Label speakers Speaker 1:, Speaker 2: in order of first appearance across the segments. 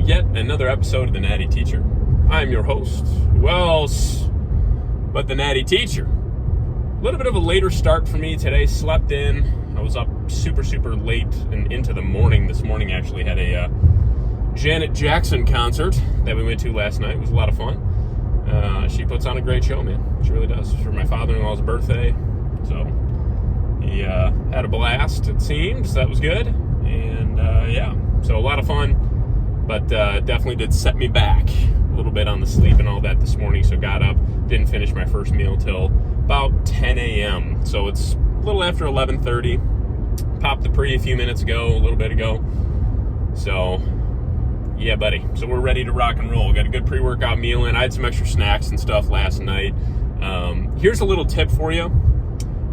Speaker 1: yet another episode of The Natty Teacher. I'm your host. Who else but The Natty Teacher? A little bit of a later start for me today. Slept in. I was up super late and into the morning. This morning actually had a Janet Jackson concert that we went to last night. It was a lot of fun. She puts on a great show, man. She really does. For my father-in-law's birthday. So he had a blast, it seems. That was good. And yeah, so a lot of fun. But definitely did set me back a little bit on the sleep and all that this morning. So got up, didn't finish my first meal till about 10 a.m. So it's a little after 11:30. Popped the pre a few minutes ago, a little bit ago. So yeah, buddy. So we're ready to rock and roll. Got a good pre-workout meal in. I had some extra snacks and stuff last night. Here's a little tip for you.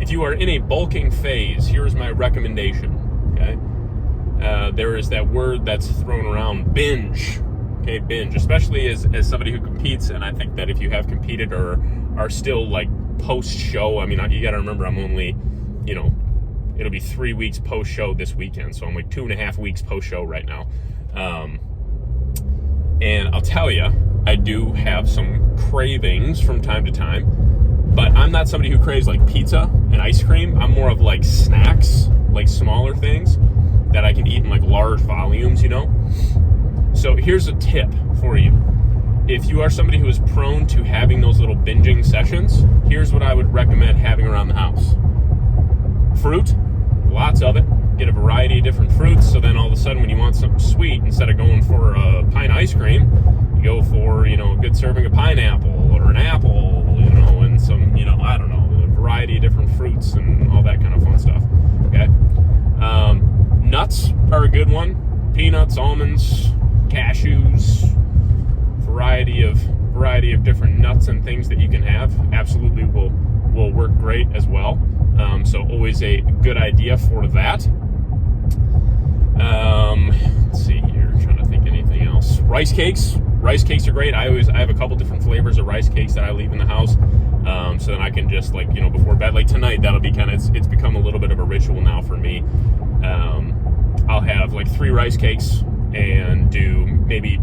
Speaker 1: If you are in a bulking phase, here's my recommendation. Okay. There is that word that's thrown around, binge. Okay, binge, especially as somebody who competes, and I think that if you have competed or are still like post-show, I mean, you got to remember I'm only, it'll be 3 weeks post-show this weekend, so I'm like 2.5 weeks post-show right now. And I'll tell you, I do have some cravings from time to time, but I'm not somebody who craves like pizza and ice cream. I'm more of like snacks, like smaller things that I can eat in like large volumes, So here's a tip for you. If you are somebody who is prone to having those little binging sessions, here's what I would recommend having around the house. Fruit, lots of it. Get a variety of different fruits, so then all of a sudden when you want something sweet, instead of going for a pint of ice cream, you go for, a good serving of pineapple or an apple, and some, I don't know, a variety of different fruits and all that kind of fun stuff, okay? Nuts are a good one. Peanuts, almonds, cashews, variety of different nuts and things that you can have absolutely will work great as well. So always a good idea for that. Let's see here, trying to think anything else. Rice cakes are great. I have a couple different flavors of rice cakes that I leave in the house, so then I can just before bed, like tonight, that'll be it's become a little bit of a ritual now for me. I'll have like 3 rice cakes and do maybe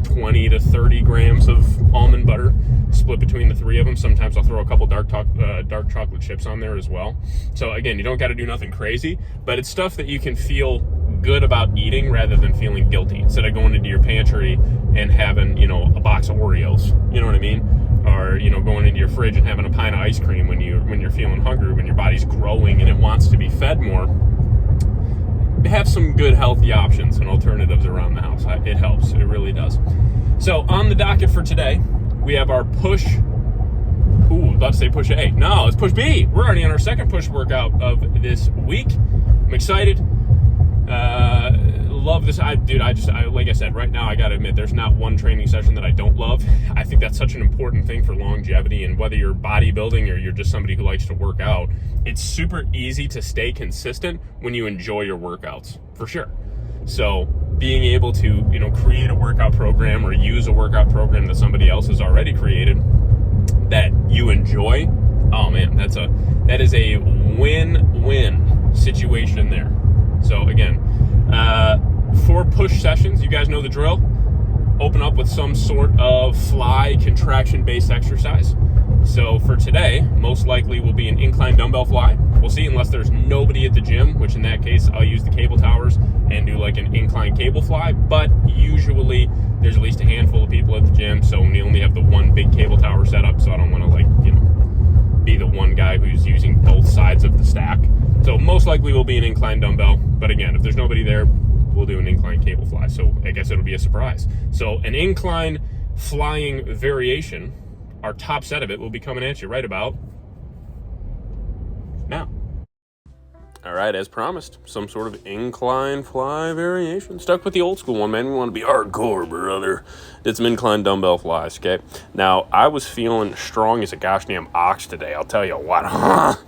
Speaker 1: 20 to 30 grams of almond butter split between the 3 of them. Sometimes I'll throw a couple dark chocolate chips on there as well. So again, you don't got to do nothing crazy, but it's stuff that you can feel good about eating rather than feeling guilty. Instead of going into your pantry and having, a box of Oreos, you know what I mean? Or, going into your fridge and having a pint of ice cream when you're feeling hungry, when your body's growing and it wants to be fed more. Have some good healthy options and alternatives around the house. It helps. It really does. So on the docket for today, we have our push. Ooh, about to say push A. No, it's push B. We're already on our second push workout of this week. I'm excited. Love this. Like I said, right now I got to admit, there's not one training session that I don't love. I think that's such an important thing for longevity, and whether you're bodybuilding or you're just somebody who likes to work out, it's super easy to stay consistent when you enjoy your workouts, for sure. So being able to, create a workout program or use a workout program that somebody else has already created that you enjoy, oh man, that is a win-win situation there. So again, 4 push sessions, you guys know the drill. Open up with some sort of fly contraction-based exercise. So for today, most likely will be an incline dumbbell fly. We'll see, unless there's nobody at the gym, which in that case, I'll use the cable towers and do like an incline cable fly. But usually there's at least a handful of people at the gym, so we only have the one big cable tower set up, so I don't want to be the one guy who's using both sides of the stack. So most likely will be an incline dumbbell. But again, if there's nobody there, we'll do an incline cable fly. So I guess it'll be a surprise. So an incline flying variation, our top set of it will be coming at you right about now. All right, as promised, some sort of incline fly variation. Stuck with the old school one, man. We want to be hardcore, brother. Did some incline dumbbell flies, okay? Now, I was feeling strong as a gosh damn ox today, I'll tell you what.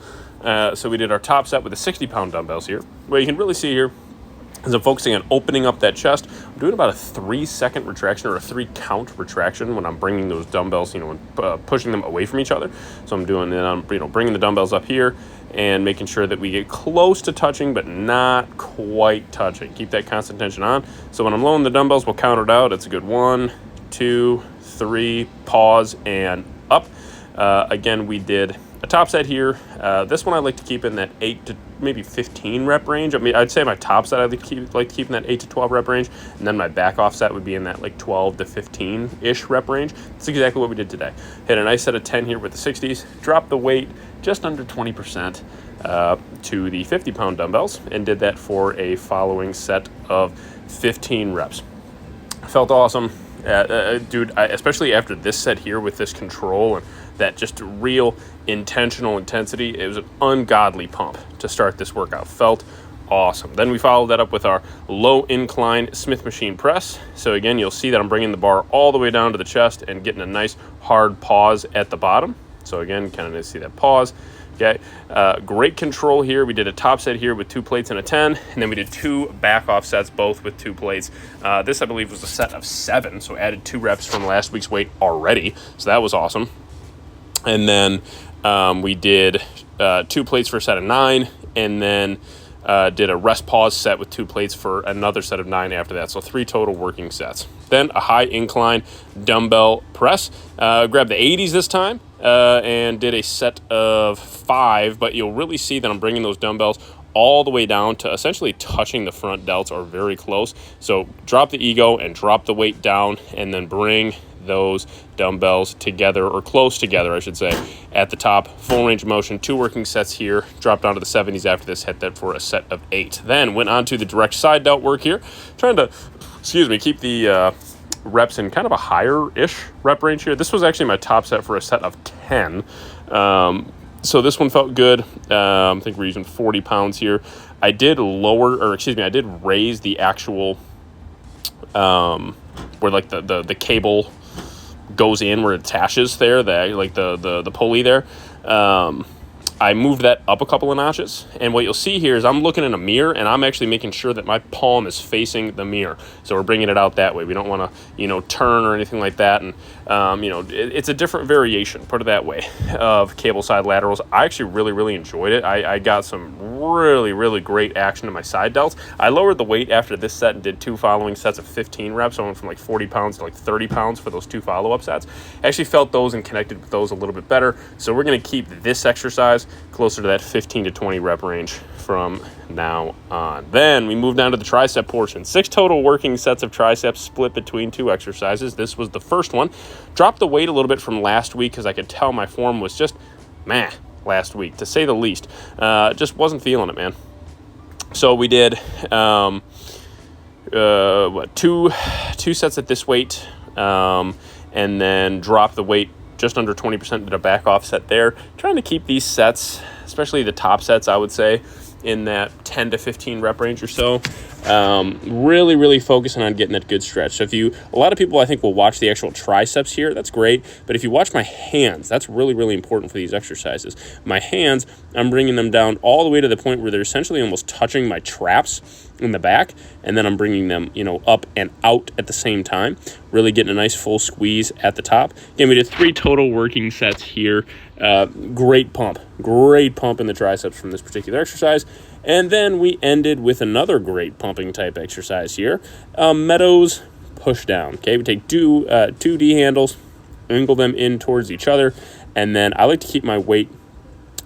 Speaker 1: So we did our top set with the 60-pound dumbbells here. What you can really see here is I'm focusing on opening up that chest. I'm doing about a 3-second retraction or a 3-count retraction when I'm bringing those dumbbells, and pushing them away from each other. So I'm doing, bringing the dumbbells up here and making sure that we get close to touching, but not quite touching. Keep that constant tension on. So when I'm lowering the dumbbells, we'll count it out. It's a good 1, 2, 3, pause, and up. Again, we did a top set here. This one I like to keep in that 8 to maybe 15 rep range. I mean, I'd say my top set I like to keep in that 8 to 12 rep range, and then my back off set would be in that like 12 to 15-ish rep range. That's exactly what we did today. Hit a nice set of 10 here with the 60s, dropped the weight just under 20% to the 50-pound dumbbells, and did that for a following set of 15 reps. Felt awesome. Dude, especially after this set here with this control and that just real intentional intensity, it was an ungodly pump to start this workout. Felt awesome. Then we followed that up with our low incline Smith machine press. So again, you'll see that I'm bringing the bar all the way down to the chest and getting a nice hard pause at the bottom. So again, kind of see that pause. Okay, great control here. We did a top set here with 2 plates and a 10, and then we did 2 back off sets, both with 2 plates. This, I believe, was a set of 7, so added 2 reps from last week's weight already, so that was awesome. And then we did 2 plates for a set of 9, and then did a rest pause set with 2 plates for another set of 9 after that, so 3 total working sets. Then a high incline dumbbell press. Grabbed the 80s this time. And did a set of 5, but you'll really see that I'm bringing those dumbbells all the way down to essentially touching the front delts or very close. So drop the ego and drop the weight down, and then bring those dumbbells together, or close together, I should say, at the top. Full range of motion, 2 working sets here. Dropped down to the 70s after this, hit that for a set of 8. Then went on to the direct side delt work here, trying to, keep the reps in kind of a higher-ish rep range here. This was actually my top set for a set of 10. So this one felt good. I think we're using 40 pounds here. I did raise the actual, where like the cable goes in, where it attaches there, the pulley there. I moved that up a couple of notches, and what you'll see here is I'm looking in a mirror, and I'm actually making sure that my palm is facing the mirror. So we're bringing it out that way. We don't want to, turn or anything like that. And, it's a different variation, put it that way, of cable side laterals. I actually really, really enjoyed it. I got some really, really great action in my side delts. I lowered the weight after this set and did 2 following sets of 15 reps. I went from like 40 pounds to like 30 pounds for those 2 follow-up sets. I actually felt those and connected with those a little bit better. So we're going to keep this exercise closer to that 15 to 20 rep range from now on. Then we moved down to the tricep portion. 6 total working sets of triceps split between 2 exercises. This was the first one. Dropped the weight a little bit from last week because I could tell my form was just last week, to say the least. Just wasn't feeling it, man. So we did 2 sets at this weight, and then dropped the weight just under 20% to a back off set there. Trying to keep these sets, especially the top sets, I would say, in that 10 to 15 rep range or so. Really, really focusing on getting that good stretch. So a lot of people I think will watch the actual triceps here. That's great. But if you watch my hands, that's really, really important for these exercises. My hands, I'm bringing them down all the way to the point where they're essentially almost touching my traps in the back, and then I'm bringing them, up and out at the same time, really getting a nice full squeeze at the top. Again, we did 3 total working sets here. Great pump in the triceps from this particular exercise. And then we ended with another great pumping type exercise here, Meadows push down. Okay, we take two D handles, angle them in towards each other, and then I like to keep my weight.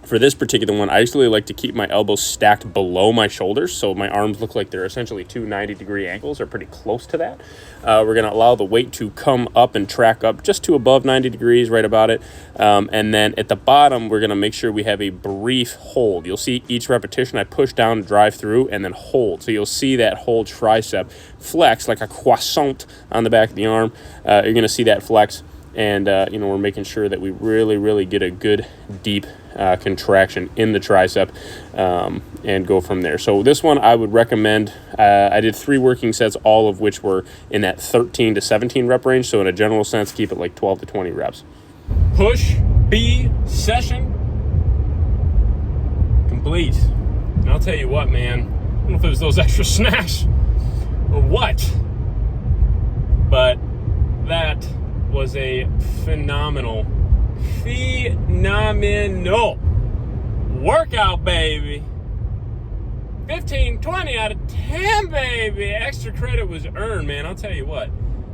Speaker 1: For this particular one, I actually like to keep my elbows stacked below my shoulders, so my arms look like they're essentially 2 90-degree angles, or pretty close to that. We're going to allow the weight to come up and track up just to above 90 degrees, right about it. And then at the bottom, we're going to make sure we have a brief hold. You'll see each repetition I push down, drive through, and then hold. So you'll see that whole tricep flex like a croissant on the back of the arm. You're going to see that flex. And, we're making sure that we really, really get a good, deep contraction in the tricep and go from there. So this one I would recommend. I did 3 working sets, all of which were in that 13 to 17 rep range. So in a general sense, keep it like 12 to 20 reps. Push B session complete. And I'll tell you what, man. I don't know if it was those extra snacks or what, but that was a phenomenal workout, baby. 15, 20 out of 10, baby. Extra credit was earned, man. I'll tell you what.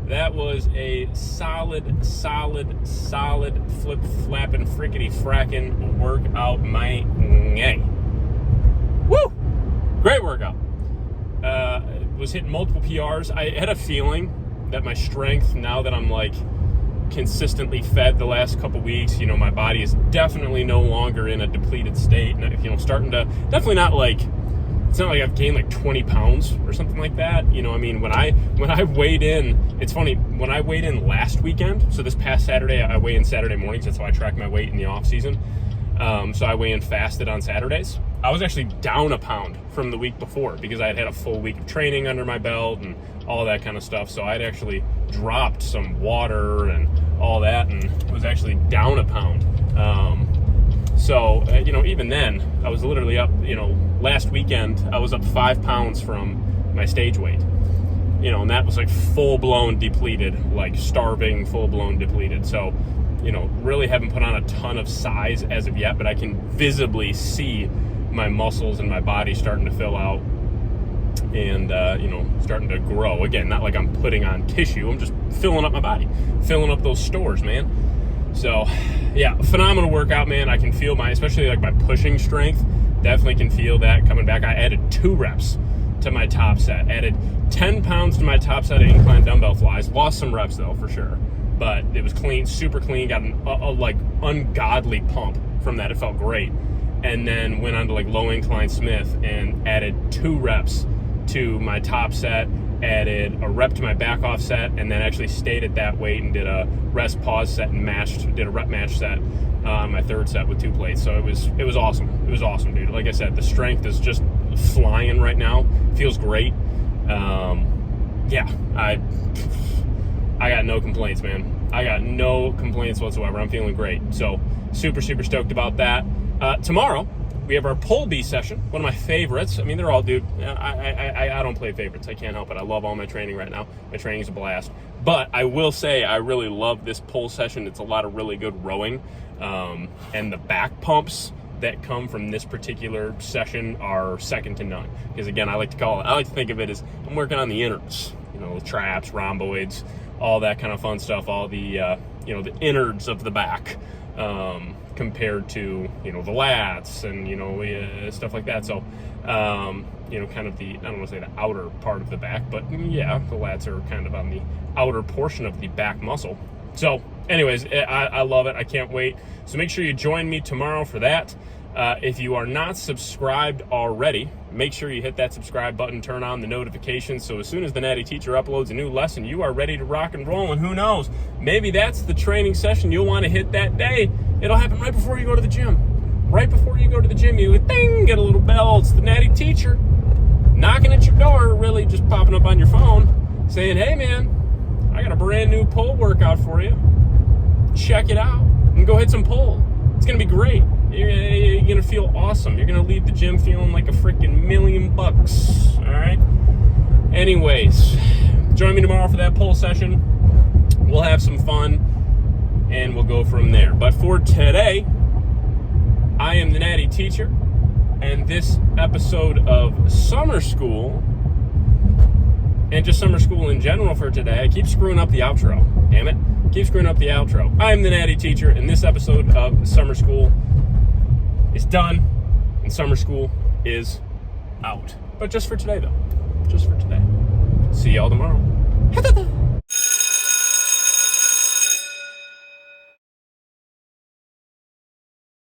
Speaker 1: That was a solid, flip-flapping, frickety-fracking workout, my ngay. Woo! Great workout. Was hitting multiple PRs. I had a feeling that my strength, now that I'm like consistently fed the last couple weeks, my body is definitely no longer in a depleted state. And, starting to, definitely not like, it's not like I've gained like 20 pounds or something like that. When I weighed in, it's funny, when I weighed in last weekend, so this past Saturday, I weigh in Saturday mornings. That's how I track my weight in the off season. So I weigh in fasted on Saturdays. I was actually down a pound from the week before because I had had a full week of training under my belt and all that kind of stuff. So I'd actually dropped some water and all that and was actually down a pound. So even then, I was literally up, last weekend, I was up 5 pounds from my stage weight. And that was like full-blown depleted, like starving, full-blown depleted. So, really haven't put on a ton of size as of yet, but I can visibly see my muscles and my body starting to fill out and, starting to grow. Again, not like I'm putting on tissue. I'm just filling up my body, filling up those stores, man. So, yeah, phenomenal workout, man. I can feel especially like my pushing strength, definitely can feel that coming back. I added 2 reps to my top set, added 10 pounds to my top set of incline dumbbell flies. Lost some reps though, for sure. But it was clean, super clean, got a like ungodly pump from that. It felt great. And then went on to like low incline Smith and added 2 reps to my top set, added a rep to my back off set, and then actually stayed at that weight and did a rest pause set and did a rep match set on my third set with 2 plates. So it was awesome. It was awesome, dude. Like I said, the strength is just flying right now. Feels great. Yeah, I got no complaints, man. I got no complaints whatsoever. I'm feeling great. So super stoked about that. Tomorrow, we have our pull B session, one of my favorites. I mean, they're all, dude, I don't play favorites. I can't help it. I love all my training right now. My training's a blast. But I will say I really love this pull session. It's a lot of really good rowing. And the back pumps that come from this particular session are second to none. Because again, I like to think of it as I'm working on the innards, the traps, rhomboids, all that kind of fun stuff, all the, the innards of the back. Compared to, the lats and, stuff like that. So, kind of I don't want to say the outer part of the back, but yeah, the lats are kind of on the outer portion of the back muscle. So anyways, I love it. I can't wait. So make sure you join me tomorrow for that. If you are not subscribed already, make sure you hit that subscribe button, turn on the notifications, so as soon as the Natty Teacher uploads a new lesson, you are ready to rock and roll. And who knows, maybe that's the training session you'll want to hit that day. It'll happen right before you go to the gym. Right before you go to the gym, you ding, get a little bell. It's the Natty Teacher knocking at your door, really just popping up on your phone, saying, hey man, I got a brand new pull workout for you. Check it out and go hit some pull. It's gonna be great. You're gonna feel awesome. You're gonna leave the gym feeling like a freaking $1,000,000. All right. Anyways, join me tomorrow for that pull session. We'll have some fun and we'll go from there. But for today, I am the Natty Teacher, and this episode of Summer School, and just Summer School in general for today, I keep screwing up the outro. Damn it. Keep screwing up the outro. I'm the Natty Teacher, and this episode of Summer School is done, and Summer School is out. But just for today, though. Just for today. See y'all tomorrow.